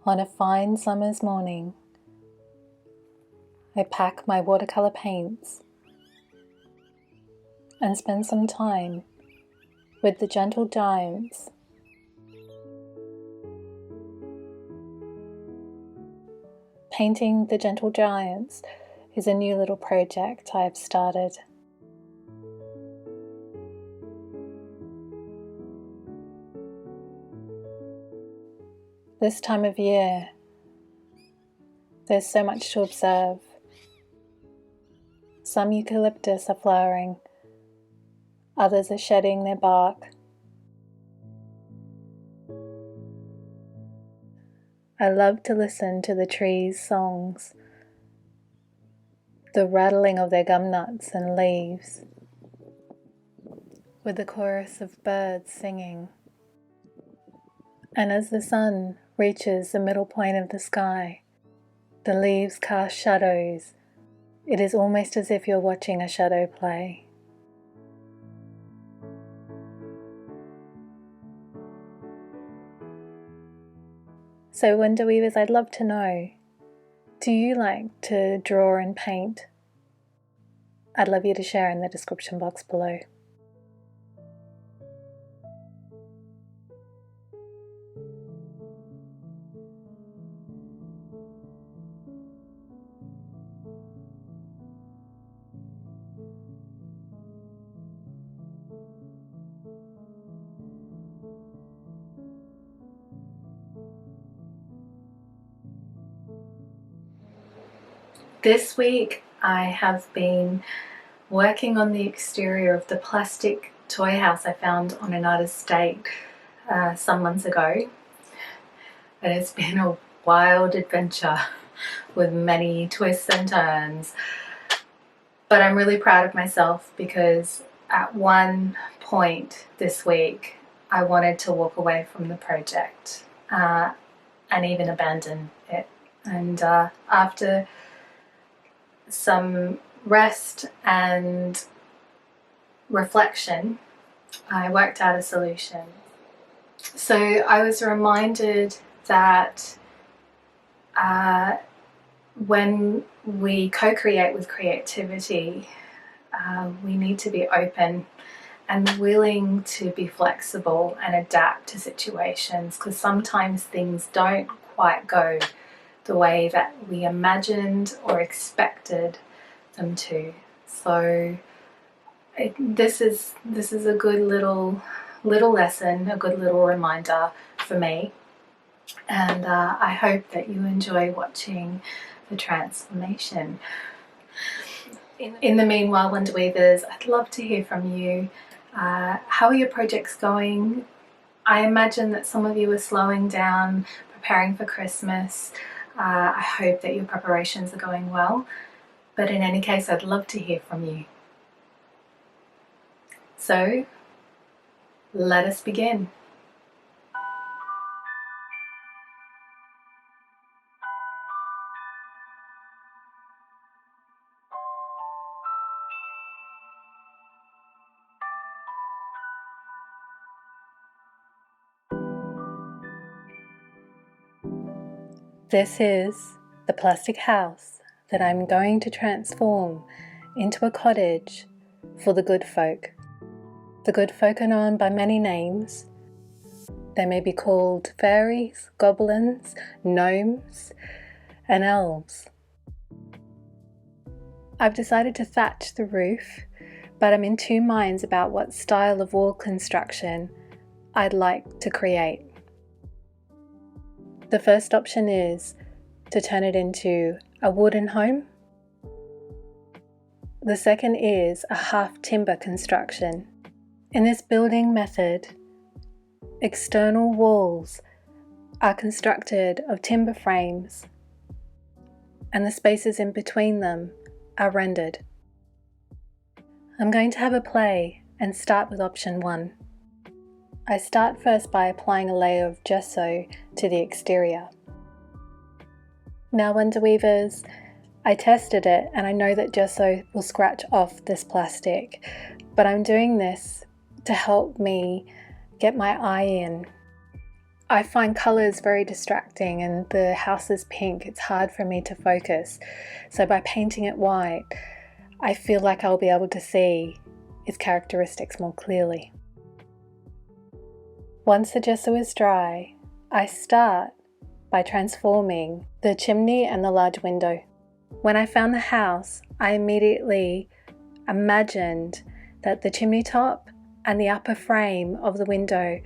On a fine summer's morning, I pack my watercolor paints and spend some time with the gentle giants. Painting the gentle giants is a new little project I have started. This time of year, there's so much to observe. Some eucalyptus are flowering, others are shedding their bark. I love to listen to the trees' songs, the rattling of their gum nuts and leaves, with the chorus of birds singing. And as the sun reaches the middle point of the sky, the leaves cast shadows. It is almost as if you're watching a shadow play. So Window Weavers, I'd love to know, do you like to draw and paint? I'd love you to share in the description box below. This week I have been working on the exterior of the plastic toy house I found on an estate some months ago. And it's been a wild adventure with many twists and turns. But I'm really proud of myself because at one point this week I wanted to walk away from the project and even abandon it. And after some rest and reflection, I worked out a solution. So I was reminded that when we co-create with creativity, we need to be open and willing to be flexible and adapt to situations, because sometimes things don't quite go the way that we imagined or expected them to. So this is a good little lesson, a good little reminder for me, and I hope that you enjoy watching the transformation. In the meanwhile, Window Weavers, I'd love to hear from you. How are your projects going? I imagine that some of you are slowing down, preparing for Christmas. I hope that your preparations are going well, but in any case, I'd love to hear from you. So, let us begin. This is the plastic house that I'm going to transform into a cottage for the good folk. The good folk are known by many names. They may be called fairies, goblins, gnomes, and elves. I've decided to thatch the roof, but I'm in two minds about what style of wall construction I'd like to create. The first option is to turn it into a wooden home. The second is a half timber construction. In this building method, external walls are constructed of timber frames, and the spaces in between them are rendered. I'm going to have a play and start with option 1. I start first by applying a layer of gesso to the exterior. Now, Window Weavers, I tested it and I know that gesso will scratch off this plastic, but I'm doing this to help me get my eye in. I find colours very distracting, and the house is pink. It's hard for me to focus. So by painting it white, I feel like I'll be able to see its characteristics more clearly. Once the gesso is dry, I start by transforming the chimney and the large window. When I found the house, I immediately imagined that the chimney top and the upper frame of the window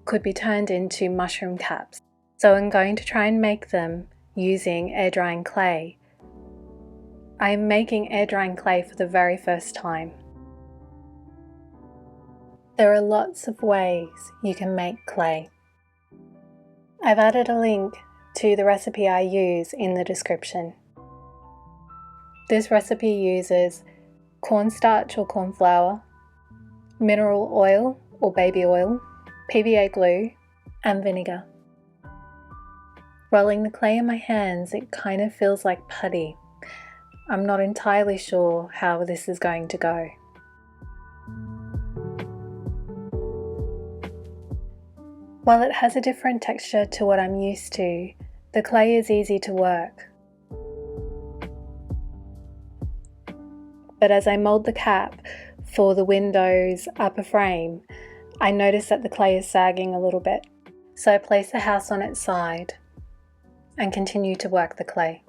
could be turned into mushroom caps. So I'm going to try and make them using air drying clay. I'm making air drying clay for the very first time. There are lots of ways you can make clay. I've added a link to the recipe I use in the description. This recipe uses cornstarch or corn flour, mineral oil or baby oil, PVA glue, and vinegar. Rolling the clay in my hands, it kind of feels like putty. I'm not entirely sure how this is going to go. While it has a different texture to what I'm used to, the clay is easy to work. But as I mould the cap for the window's upper frame, I notice that the clay is sagging a little bit. So I place the house on its side and continue to work the clay.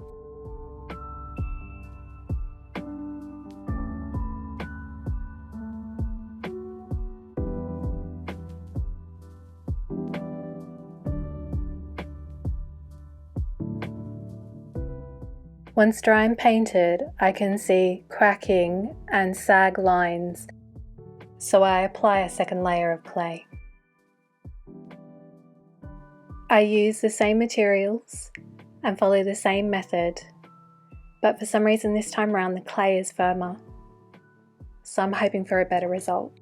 Once dry and painted, I can see cracking and sag lines, so I apply a second layer of clay. I use the same materials and follow the same method, but for some reason this time around the clay is firmer, so I'm hoping for a better result.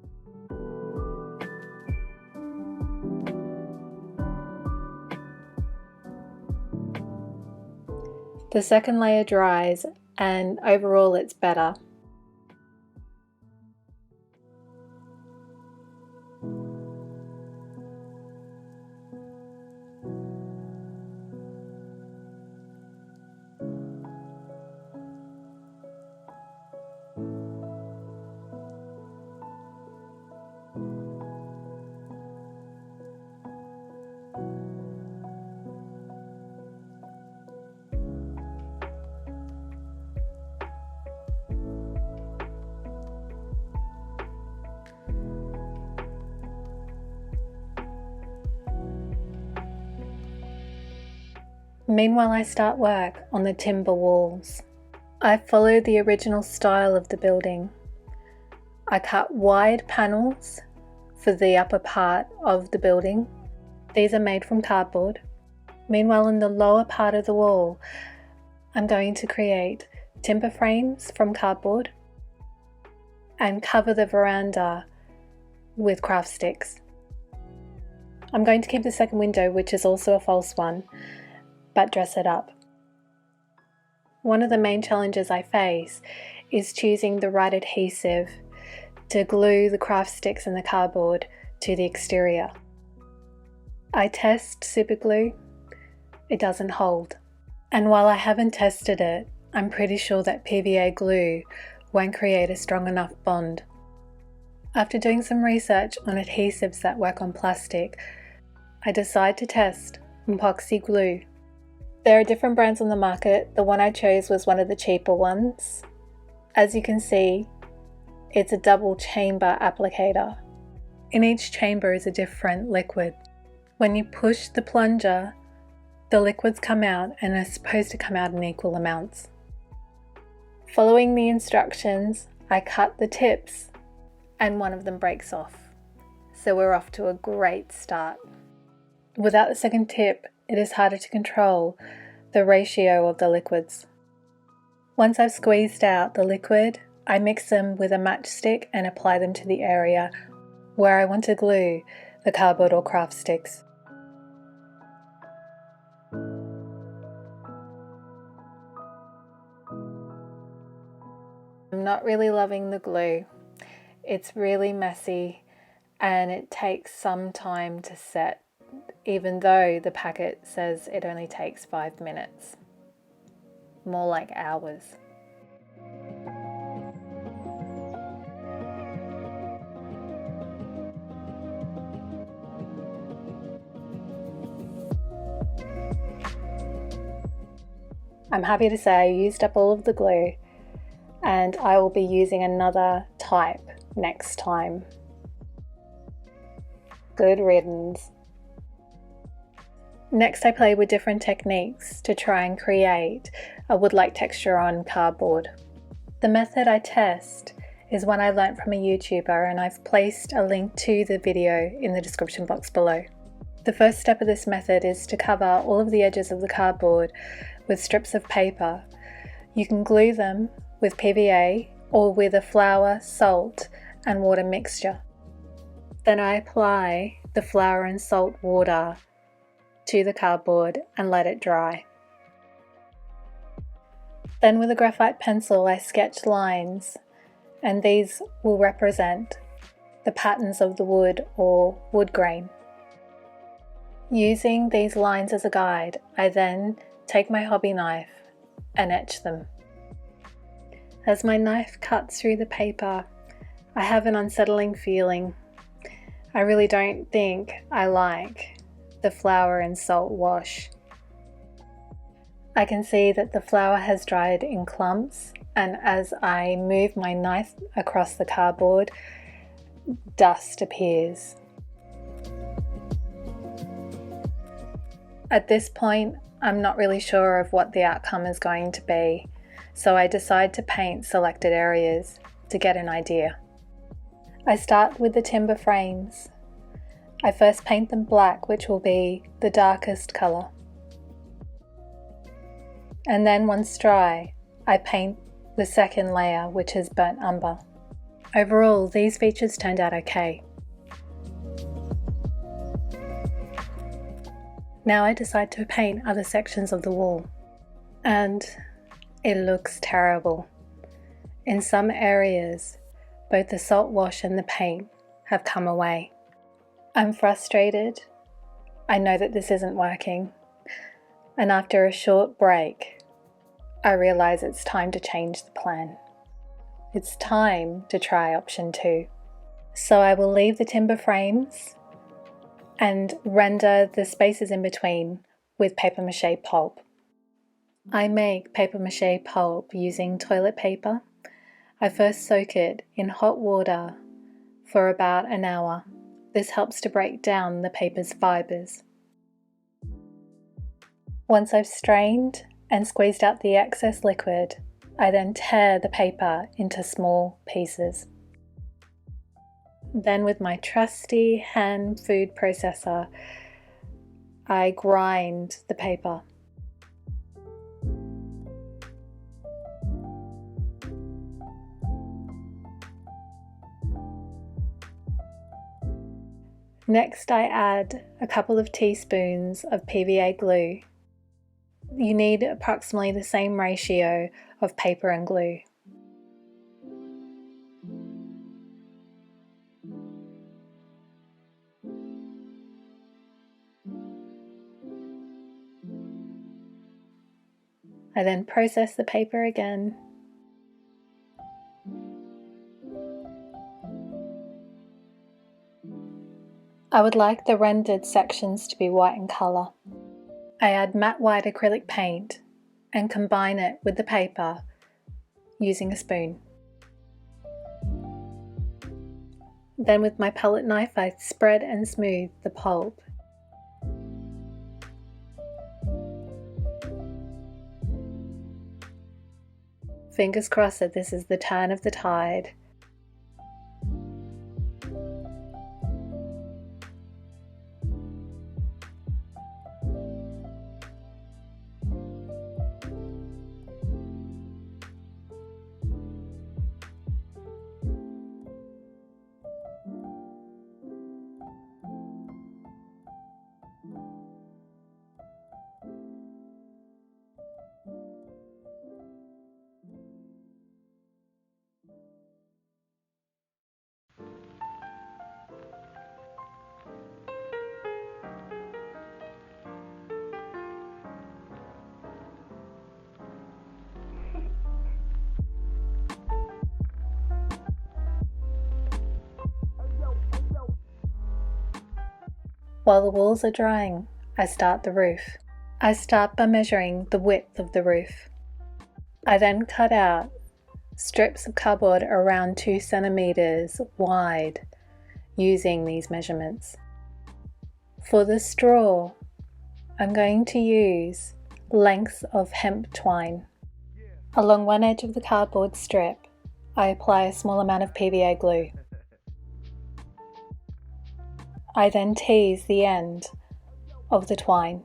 The second layer dries and overall it's better. Meanwhile, I start work on the timber walls. I follow the original style of the building. I cut wide panels for the upper part of the building. These are made from cardboard. Meanwhile, in the lower part of the wall, I'm going to create timber frames from cardboard and cover the veranda with craft sticks. I'm going to keep the second window, which is also a false one, but dress it up. One of the main challenges I face is choosing the right adhesive to glue the craft sticks and the cardboard to the exterior. I test super glue, it doesn't hold. And while I haven't tested it, I'm pretty sure that PVA glue won't create a strong enough bond. After doing some research on adhesives that work on plastic, I decide to test epoxy glue. There are different brands on the market. The one I chose was one of the cheaper ones. As you can see, it's a double chamber applicator. In each chamber is a different liquid. When you push the plunger, the liquids come out and are supposed to come out in equal amounts. Following the instructions, I cut the tips and one of them breaks off. So we're off to a great start. Without the second tip, it is harder to control the ratio of the liquids. Once I've squeezed out the liquid, I mix them with a matchstick and apply them to the area where I want to glue the cardboard or craft sticks. I'm not really loving the glue. It's really messy and it takes some time to set. even though the packet says it only takes 5 minutes. More like hours. I'm happy to say I used up all of the glue, and I will be using another type next time. Good riddance. Next, I play with different techniques to try and create a wood-like texture on cardboard. The method I test is one I learnt from a YouTuber, and I've placed a link to the video in the description box below. The first step of this method is to cover all of the edges of the cardboard with strips of paper. You can glue them with PVA or with a flour, salt and water mixture. Then I apply the flour and salt water to the cardboard and let it dry. Then with a graphite pencil I sketch lines, and these will represent the patterns of the wood or wood grain. Using these lines as a guide, I then take my hobby knife and etch them. As my knife cuts through the paper, I have an unsettling feeling. I really don't think I like the flour and salt wash. I can see that the flour has dried in clumps, and as I move my knife across the cardboard, dust appears. At this point, I'm not really sure of what the outcome is going to be, so I decide to paint selected areas to get an idea. I start with the timber frames. I first paint them black, which will be the darkest colour. And then once dry, I paint the second layer, which is burnt umber. Overall, these features turned out okay. Now I decide to paint other sections of the wall, and it looks terrible. In some areas, both the salt wash and the paint have come away. I'm frustrated. I know that this isn't working, and after a short break, I realise it's time to change the plan. It's time to try option 2. So I will leave the timber frames and render the spaces in between with paper mache pulp. I make paper mache pulp using toilet paper. I first soak it in hot water for about an hour. This helps to break down the paper's fibres. Once I've strained and squeezed out the excess liquid, I then tear the paper into small pieces. Then with my trusty hand food processor, I grind the paper. Next, I add a couple of teaspoons of PVA glue. You need approximately the same ratio of paper and glue. I then process the paper again. I would like the rendered sections to be white in colour. I add matte white acrylic paint and combine it with the paper using a spoon. Then with my palette knife I spread and smooth the pulp. Fingers crossed that this is the turn of the tide. While the walls are drying, I start the roof. I start by measuring the width of the roof. I then cut out strips of cardboard around 2 centimeters wide using these measurements. For the straw, I'm going to use lengths of hemp twine. Along one edge of the cardboard strip, I apply a small amount of PVA glue. I then tease the end of the twine.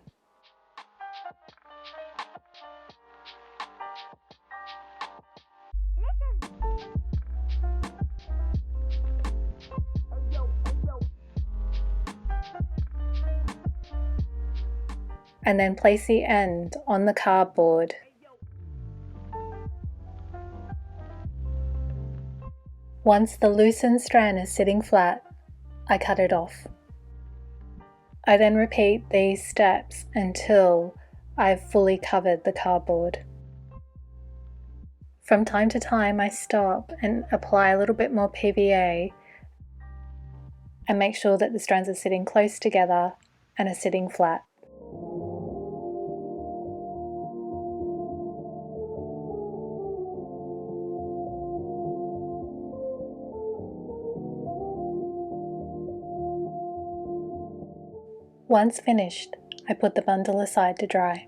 And then place the end on the cardboard. Once the loosened strand is sitting flat, I cut it off. I then repeat these steps until I've fully covered the cardboard. From time to time, I stop and apply a little bit more PVA and make sure that the strands are sitting close together and are sitting flat. Once finished, I put the bundle aside to dry.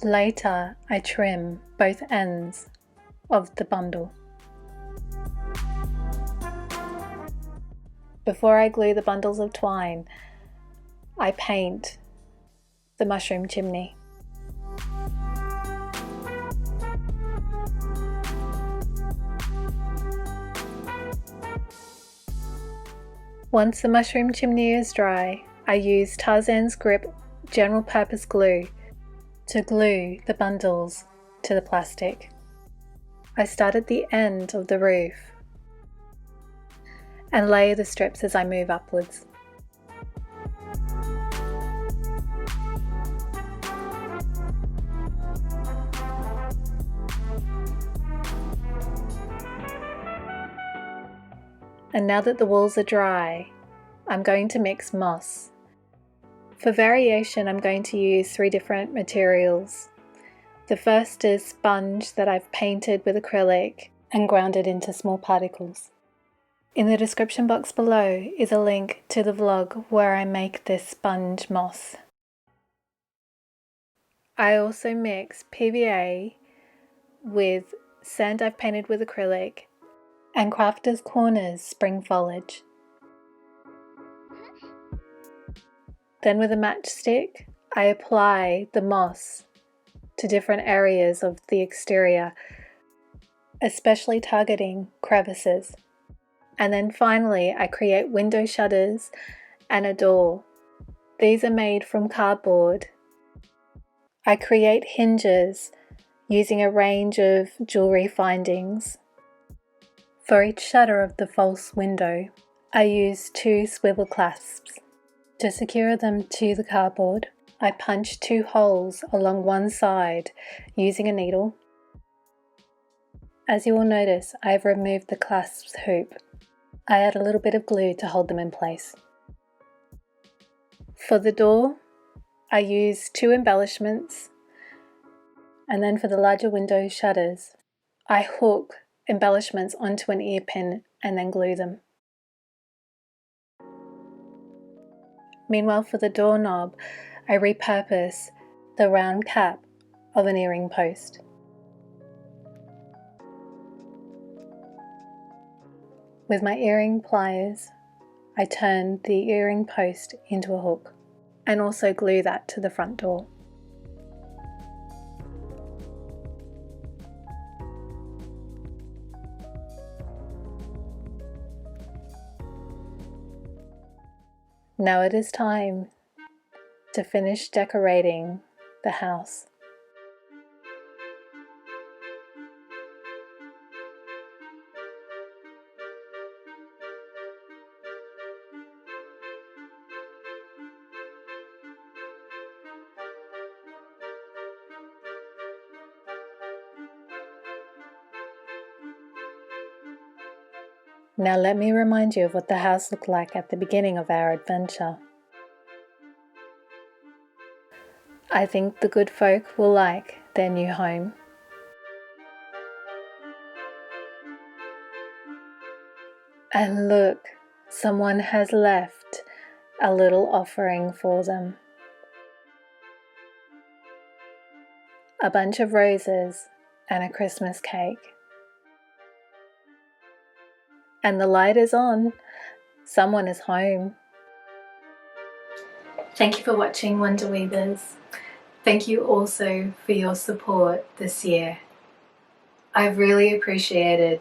Later, I trim both ends of the bundle. Before I glue the bundles of twine, I paint the mushroom chimney. Once the mushroom chimney is dry, I use Tarzan's Grip general purpose glue to glue the bundles to the plastic. I start at the end of the roof and layer the strips as I move upwards. And now that the walls are dry, I'm going to mix moss. For variation, I'm going to use 3 different materials. The first is sponge that I've painted with acrylic and ground it into small particles. In the description box below is a link to the vlog where I make this sponge moss. I also mix PVA with sand I've painted with acrylic and Crafter's Corners spring foliage. Then with a matchstick, I apply the moss to different areas of the exterior, especially targeting crevices. And then finally, I create window shutters and a door. These are made from cardboard. I create hinges using a range of jewellery findings. For each shutter of the false window, I use 2 swivel clasps. To secure them to the cardboard, I punch 2 holes along one side using a needle. As you will notice, I have removed the clasps hoop. I add a little bit of glue to hold them in place. For the door, I use 2 embellishments, and then for the larger window shutters, I hook embellishments onto an ear pin and then glue them. Meanwhile, for the doorknob, I repurpose the round cap of an earring post. With my earring pliers, I turn the earring post into a hook and also glue that to the front door. Now it is time to finish decorating the house. Now let me remind you of what the house looked like at the beginning of our adventure. I think the good folk will like their new home. And look, someone has left a little offering for them. A bunch of roses and a Christmas cake. And the light is on. Someone is home. Thank you for watching, Wonder Weavers. Thank you also for your support this year. I've really appreciated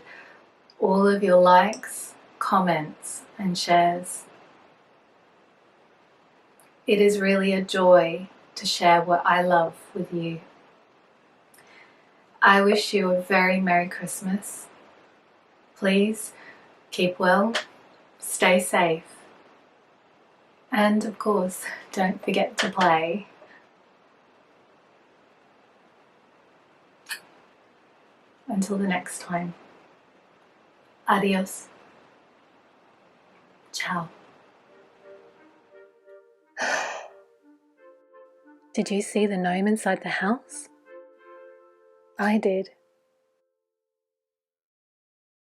all of your likes, comments, and shares. It is really a joy to share what I love with you. I wish you a very Merry Christmas. Please keep well, stay safe, and of course, don't forget to play. Until the next time. Adios. Ciao. Did you see the gnome inside the house? I did.